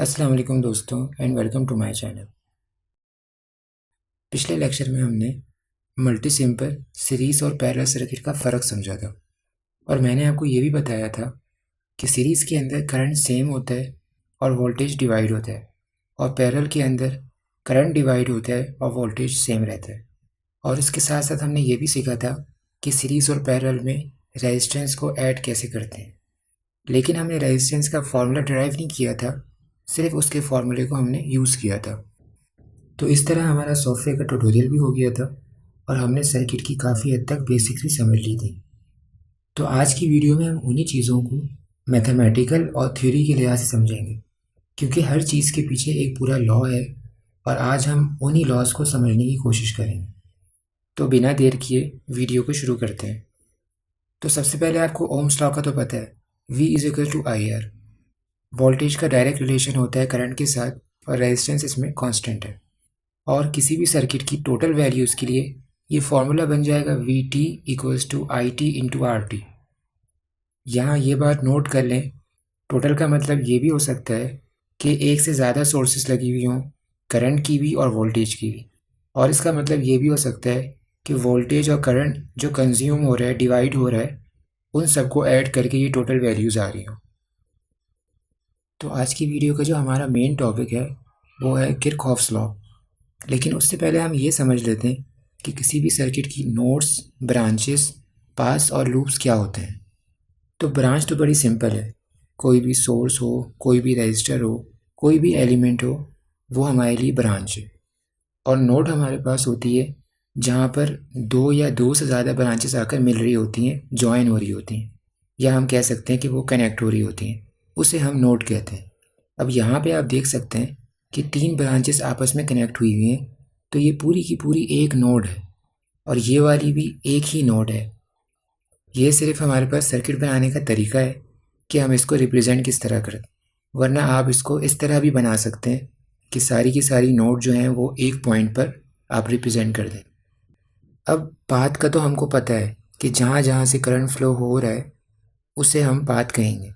अस्सलाम वालेकुम दोस्तों and welcome to my channel. पिछले लेक्चर में हमने मल्टी सिंपल सीरीज़ और पैरेलल सर्किट का फ़र्क समझा था और मैंने आपको ये भी बताया था कि सीरीज़ के अंदर करंट सेम होता है और वोल्टेज डिवाइड होता है और पैरेलल के अंदर करंट डिवाइड होता है और वोल्टेज सेम रहता है। और इसके साथ साथ हमने ये भी सीखा था कि सीरीज़ और पैरेलल में रेजिस्टेंस को ऐड कैसे करते हैं, लेकिन हमने रेजिस्टेंस का फार्मूला डिराइव नहीं किया था, सिर्फ उसके फार्मूले को हमने यूज़ किया था। तो इस तरह हमारा सॉफ्टवेयर का ट्यूटोरियल भी हो गया था और हमने सर्किट की काफ़ी हद तक बेसिक्स भी समझ ली थी। तो आज की वीडियो में हम उन्हीं चीज़ों को मैथमेटिकल और थ्योरी के लिहाज से समझेंगे, क्योंकि हर चीज़ के पीछे एक पूरा लॉ है और आज हम उन्हीं लॉज को समझने की कोशिश करेंगे। तो बिना देर किए वीडियो को शुरू करते हैं। तो सबसे पहले आपको ओम्स लॉ का तो पता है, V is equal to I R. Voltage का डायरेक्ट रिलेशन होता है करंट के साथ और रेजिस्टेंस इसमें कांस्टेंट है। और किसी भी सर्किट की टोटल वैल्यूज़ के लिए ये फार्मूला बन जाएगा V T equals to I T into R T. यहाँ ये बात नोट कर लें, टोटल का मतलब ये भी हो सकता है कि एक से ज़्यादा सोर्सेज लगी हुई हों, करंट की भी और वोल्टेज की भी। और इसका मतलब ये भी हो सकता है कि वोल्टेज और करंट जो कंज्यूम हो रहा है, डिवाइड हो रहा है, उन सबको ऐड करके ये टोटल वैल्यूज़ आ रही हों। तो आज की वीडियो का जो हमारा मेन टॉपिक है वो है किरचॉफ्स लॉ। लेकिन उससे पहले हम ये समझ लेते हैं कि किसी भी सर्किट की नोड्स, ब्रांचेस, पास और लूप्स क्या होते हैं। तो ब्रांच तो बड़ी सिंपल है, कोई भी सोर्स हो, कोई भी रजिस्टर हो, कोई भी एलिमेंट हो, वो हमारे लिए ब्रांच है। और नोड हमारे पास होती है जहाँ पर दो या दो से ज़्यादा ब्रांचेस आकर मिल रही होती हैं, जॉइन हो रही होती हैं, या हम कह सकते हैं कि वो कनेक्ट हो रही होती हैं, उसे हम नोड कहते हैं। अब यहाँ पे आप देख सकते हैं कि तीन ब्रांचेस आपस में कनेक्ट हुई हुई हैं, तो ये पूरी की पूरी एक नोड है और ये वाली भी एक ही नोड है। ये सिर्फ हमारे पास सर्किट बनाने का तरीका है कि हम इसको रिप्रेजेंट किस तरह करें, वरना आप इसको इस तरह भी बना सकते हैं कि सारी की सारी नोड जो हैं वो एक पॉइंट पर आप रिप्रेजेंट कर दें। अब पाथ का तो हमको पता है कि जहाँ जहाँ से करंट फ्लो हो रहा है उसे हम पाथ कहेंगे,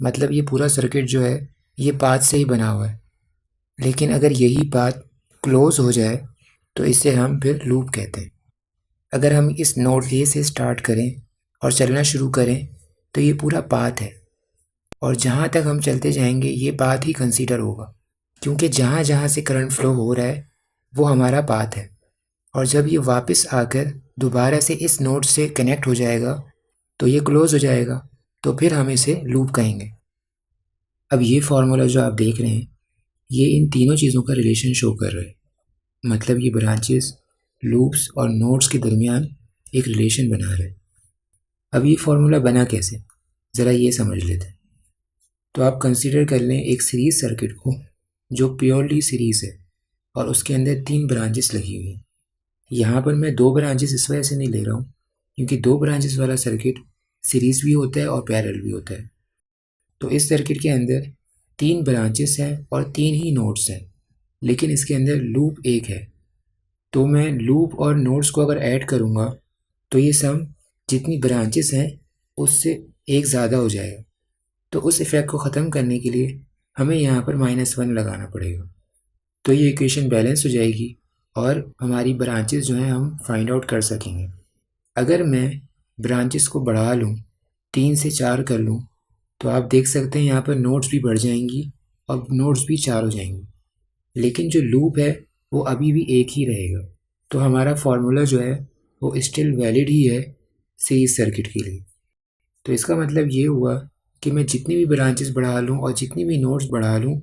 मतलब ये पूरा सर्किट जो है ये पाथ से ही बना हुआ है। लेकिन अगर यही पाथ क्लोज हो जाए तो इसे हम फिर लूप कहते हैं। अगर हम इस नोड ए से स्टार्ट करें और चलना शुरू करें तो ये पूरा पाथ है और जहाँ तक हम चलते जाएंगे ये पाथ ही कंसीडर होगा, क्योंकि जहाँ जहाँ से करंट फ्लो हो रहा है वो हमारा पाथ है। और जब ये वापस आकर दोबारा से इस नोड से कनेक्ट हो जाएगा तो ये क्लोज हो जाएगा, तो फिर हम इसे लूप कहेंगे। अब ये फार्मूला जो आप देख रहे हैं ये इन तीनों चीज़ों का रिलेशन शो कर रहा है, मतलब ये ब्रांचेस, लूप्स और नोड्स के दरमियान एक रिलेशन बना रहा है। अब ये फार्मूला बना कैसे, ज़रा ये समझ लेते हैं। तो आप कंसीडर कर लें एक सीरीज सर्किट को जो प्योरली सीरीज़ है और उसके अंदर तीन ब्रांचेस लगी हुई हैं। यहाँ पर मैं दो ब्रांचेस इस वजह से नहीं ले रहा हूँ क्योंकि दो ब्रांचेस वाला सर्किट सीरीज़ भी होता है और पैरेलल भी होता है। तो इस सर्किट के अंदर तीन ब्रांचेस हैं और तीन ही नोड्स हैं, लेकिन इसके अंदर लूप एक है। तो मैं लूप और नोड्स को अगर ऐड करूँगा तो ये सम जितनी ब्रांचेस हैं उससे एक ज़्यादा हो जाएगा। तो उस इफ़ेक्ट को ख़त्म करने के लिए हमें यहाँ पर -1 लगाना पड़ेगा, तो ये इक्वेशन बैलेंस हो जाएगी और हमारी ब्रांचेस जो हैं हम फाइंड आउट कर सकेंगे। अगर मैं ब्रांचेस को बढ़ा लूँ, 3 से 4 कर लूँ, तो आप देख सकते हैं यहाँ पर नोड्स भी बढ़ जाएंगी और नोड्स भी 4 हो जाएंगी, लेकिन जो लूप है वो अभी भी एक ही रहेगा। तो हमारा फार्मूला जो है वो स्टिल वैलिड ही है सीरीज सर्किट के लिए। तो इसका मतलब ये हुआ कि मैं जितनी भी ब्रांचेस बढ़ा लूँ और जितनी भी नोड्स बढ़ा लूँ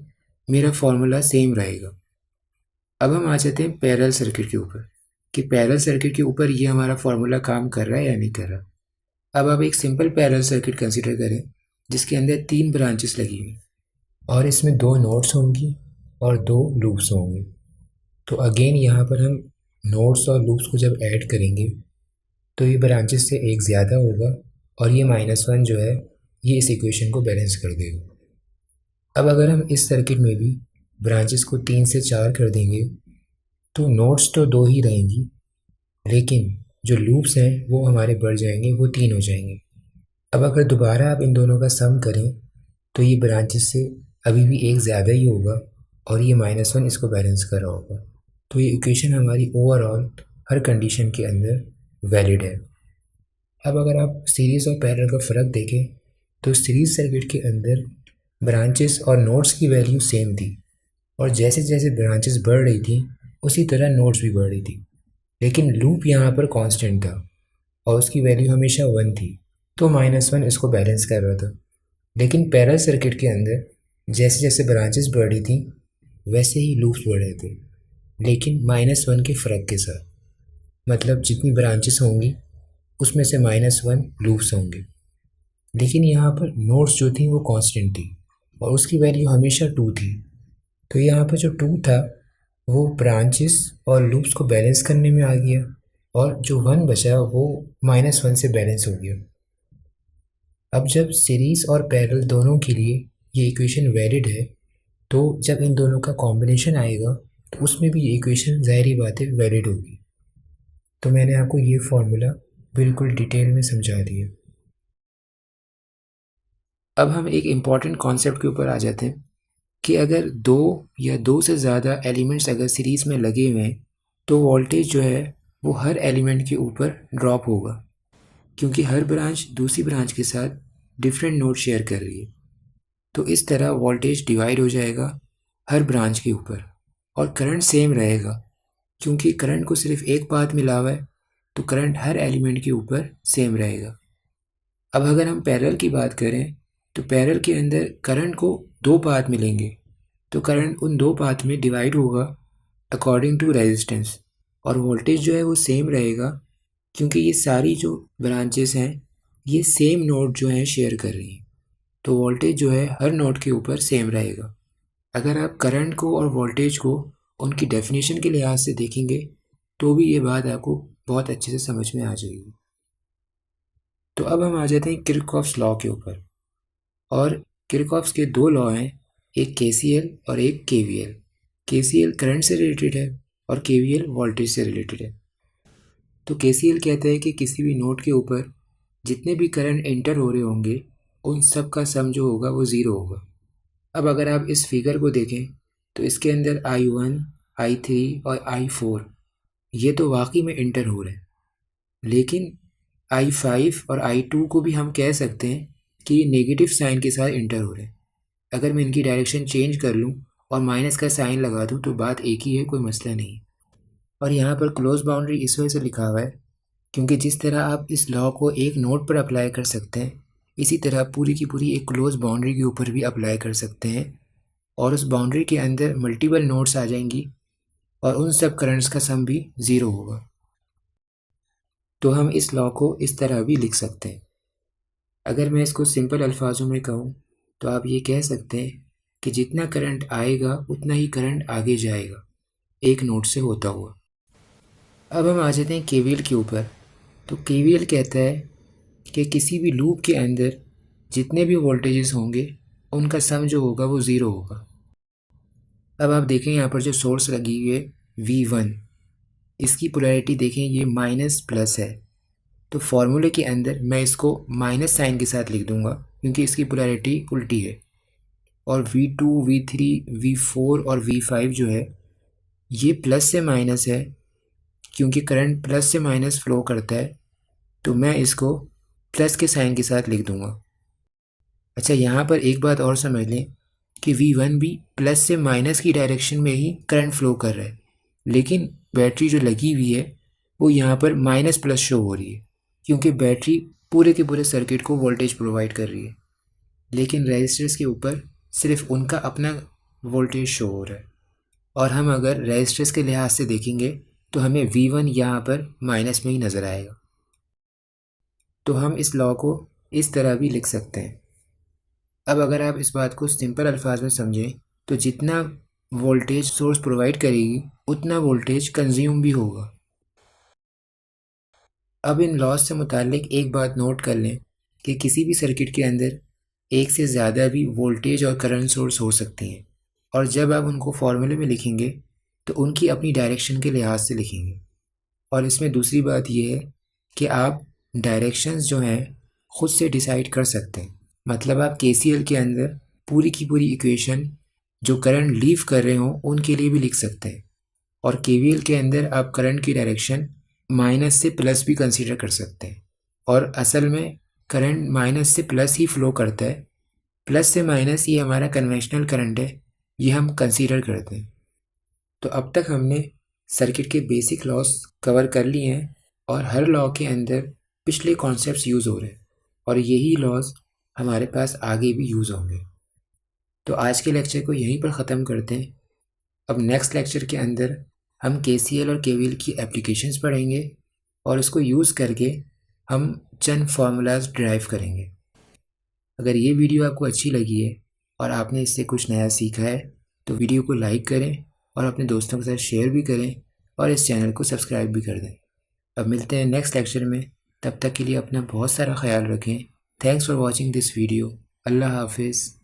मेरा फार्मूला सेम रहेगा। अब हम आ जाते हैं पैरेलल सर्किट के ऊपर कि पैरेलल सर्किट के ऊपर ये हमारा फार्मूला काम कर रहा है या नहीं कर रहा। अब आप एक सिंपल पैरेलल सर्किट कंसिडर करें जिसके अंदर तीन ब्रांचेस लगी हुई और इसमें दो नोड्स होंगी और दो लूप्स होंगे। तो अगेन यहाँ पर हम नोड्स और लूप्स को जब ऐड करेंगे तो ये ब्रांचेस से एक ज़्यादा होगा और ये -1 जो है ये इस इक्वेशन को बैलेंस कर देगा। अब अगर हम इस सर्किट में भी ब्रांचेस को 3 से 4 कर देंगे तो नोड्स तो दो ही रहेंगी, लेकिन जो लूप्स हैं वो हमारे बढ़ जाएंगे, वो 3 हो जाएंगे। अब अगर दोबारा आप इन दोनों का सम करें तो ये ब्रांचेस से अभी भी एक ज़्यादा ही होगा और ये -1 इसको बैलेंस कर रहा होगा। तो ये इक्वेशन हमारी ओवरऑल हर कंडीशन के अंदर वैलिड है। अब अगर आप सीरीज़ और पैरेलल का फ़र्क देखें तो सीरीज़ सर्किट के अंदर ब्रांचेस और नोड्स की वैल्यू सेम थी और जैसे जैसे ब्रांचेस बढ़ रही थी उसी तरह नोड्स भी बढ़ रही थी, लेकिन लूप यहाँ पर कांस्टेंट था और उसकी वैल्यू हमेशा 1 थी, तो -1 इसको बैलेंस कर रहा था। लेकिन पैरेलल सर्किट के अंदर जैसे जैसे ब्रांचेस बढ़ रही थी वैसे ही लूप्स बढ़ रहे थे, लेकिन -1 के फ़र्क के साथ। मतलब जितनी ब्रांचेस होंगी उसमें से -1 लूप्स होंगे, लेकिन यहाँ पर नोड्स जो थी वो कांस्टेंट थी और उसकी वैल्यू हमेशा 2 थी। तो यहाँ पर जो 2 था वो ब्रांचेस और लूप्स को बैलेंस करने में आ गया और जो 1 बचा वो -1 से बैलेंस हो गया। अब जब सीरीज़ और पैरेलल दोनों के लिए ये इक्वेशन वैलिड है, तो जब इन दोनों का कॉम्बिनेशन आएगा तो उसमें भी ये इक्वेशन ज़ाहिर बात है वैलिड होगी। तो मैंने आपको ये फार्मूला बिल्कुल डिटेल में समझा दिया। अब हम एक इम्पॉर्टेंट कॉन्सेप्ट के ऊपर आ जाते हैं कि अगर दो या दो से ज़्यादा एलिमेंट्स अगर सीरीज़ में लगे हुए हैं तो वोल्टेज जो है वो हर एलिमेंट के ऊपर ड्रॉप होगा, क्योंकि हर ब्रांच दूसरी ब्रांच के साथ डिफरेंट नोड शेयर कर रही है। तो इस तरह वोल्टेज डिवाइड हो जाएगा हर ब्रांच के ऊपर और करंट सेम रहेगा, क्योंकि करंट को सिर्फ एक पाथ मिला हुआ है तो करंट हर एलिमेंट के ऊपर सेम रहेगा। अब अगर हम पैरेलल की बात करें तो पैरेलल के अंदर करंट को दो पाथ मिलेंगे, तो करंट उन दो पाथ में डिवाइड होगा अकॉर्डिंग टू रेजिस्टेंस और वोल्टेज जो है वो सेम रहेगा, क्योंकि ये सारी जो ब्रांचेस हैं ये सेम नोड जो है शेयर कर रही हैं, तो वोल्टेज जो है हर नोड के ऊपर सेम रहेगा। अगर आप करंट को और वोल्टेज को उनकी डेफिनेशन के लिहाज से देखेंगे तो भी ये बात आपको बहुत अच्छे से समझ में आ जाएगी। तो अब हम आ जाते हैं किरचॉफ्स लॉ के ऊपर, और किरचॉफ्स के दो लॉ हैं, एक केसीएल और एक केवीएल। केसीएल करंट से रिलेटेड है और केवीएल वोल्टेज से रिलेटेड है। तो केसीएल कहता है कि किसी भी नोड के ऊपर जितने भी करंट एंटर हो रहे होंगे उन सब का सम जो होगा वो ज़ीरो होगा। अब अगर आप इस फिगर को देखें तो इसके अंदर I1, I3 और I4 ये तो वाकई में एंटर हो रहे हैं, लेकिन I5 और I2 को भी हम कह सकते हैं कि ये नेगेटिव साइन के साथ एंटर हो रहे हैं। अगर मैं इनकी डायरेक्शन चेंज कर लूँ और माइनस का साइन लगा दूँ तो बात एक ही है, कोई मसला नहीं। और यहाँ पर क्लोज बाउंड्री इस वजह से लिखा हुआ है क्योंकि जिस तरह आप इस लॉ को एक नोड पर अप्लाई कर सकते हैं, इसी तरह पूरी की पूरी एक क्लोज बाउंड्री के ऊपर भी अप्लाई कर सकते हैं और उस बाउंड्री के अंदर मल्टीपल नोड्स आ जाएंगी और उन सब करंट्स का सम भी ज़ीरो होगा। तो हम इस लॉ को इस तरह भी लिख सकते हैं। अगर मैं इसको सिंपल अल्फाजों में कहूँ तो आप ये कह सकते हैं कि जितना करंट आएगा उतना ही करंट आगे जाएगा एक नोड से होता हुआ। अब हम आ जाते हैं केवीएल के ऊपर। तो केवीएल कहता है कि किसी भी लूप के अंदर जितने भी वोल्टेजेस होंगे उनका सम जो होगा वो ज़ीरो होगा। अब आप देखें यहाँ पर जो सोर्स लगी हुई है V1, इसकी पोलैरिटी देखें ये माइनस प्लस है, तो फॉर्मूले के अंदर मैं इसको माइनस साइन के साथ लिख दूंगा क्योंकि इसकी पोलैरिटी उल्टी है। और V2, V3, V4 और V5 जो है ये प्लस से माइनस है, क्योंकि करंट प्लस से माइनस फ्लो करता है, तो मैं इसको प्लस के साइन के साथ लिख दूंगा। अच्छा, यहाँ पर एक बात और समझ लें कि V1 भी प्लस से माइनस की डायरेक्शन में ही करंट फ्लो कर रहा है, लेकिन बैटरी जो लगी हुई है वो यहाँ पर माइनस प्लस शो हो रही है, क्योंकि बैटरी पूरे के पूरे सर्किट को वोल्टेज प्रोवाइड कर रही है, लेकिन रेजिस्टर्स के ऊपर सिर्फ उनका अपना वोल्टेज शो हो रहा है। और हम अगर रेजिस्टर्स के लिहाज से देखेंगे तो हमें V1 यहाँ पर माइनस में ही नज़र आएगा। तो हम इस लॉ को इस तरह भी लिख सकते हैं। अब अगर आप इस बात को सिंपल अल्फाज में समझें तो जितना वोल्टेज सोर्स प्रोवाइड करेगी उतना वोल्टेज कंज्यूम भी होगा। अब इन लॉज से मुतालिक एक बात नोट कर लें कि किसी भी सर्किट के अंदर एक से ज़्यादा भी वोल्टेज और करंट सोर्स हो सकती हैं, और जब आप उनको फॉर्मूले में लिखेंगे तो उनकी अपनी डायरेक्शन के लिहाज से लिखेंगे। और इसमें दूसरी बात यह है कि आप डायरेक्शंस जो हैं ख़ुद से डिसाइड कर सकते हैं। मतलब आप केसीएल के अंदर पूरी की पूरी इक्वेशन जो करंट लीव कर रहे हों उनके लिए भी लिख सकते हैं। और केवीएल के अंदर आप करंट की डायरेक्शन माइनस से प्लस भी कंसीडर कर सकते हैं। और असल में करंट माइनस से प्लस ही फ्लो करता है, प्लस से माइनस ये हमारा कन्वेंशनल करंट है, ये हम कंसीडर करते हैं। तो अब तक हमने सर्किट के बेसिक लॉस कवर कर लिए हैं और हर लॉ के अंदर पिछले कॉन्सेप्ट्स यूज़ हो रहे हैं और यही लॉज हमारे पास आगे भी यूज़ होंगे। तो आज के लेक्चर को यहीं पर ख़त्म करते हैं। अब नेक्स्ट लेक्चर के अंदर हम केसीएल और केवीएल की एप्लीकेशंस पढ़ेंगे और इसको यूज़ करके हम चंद फार्मूलाज ड्राइव करेंगे। अगर ये वीडियो आपको अच्छी लगी है और आपने इससे कुछ नया सीखा है तो वीडियो को लाइक करें और अपने दोस्तों के साथ शेयर भी करें और इस चैनल को सब्सक्राइब भी कर दें। अब मिलते हैं नेक्स्ट लेक्चर में, तब तक के लिए अपना बहुत सारा ख्याल रखें। Thanks for watching this video. अल्लाह हाफिज़।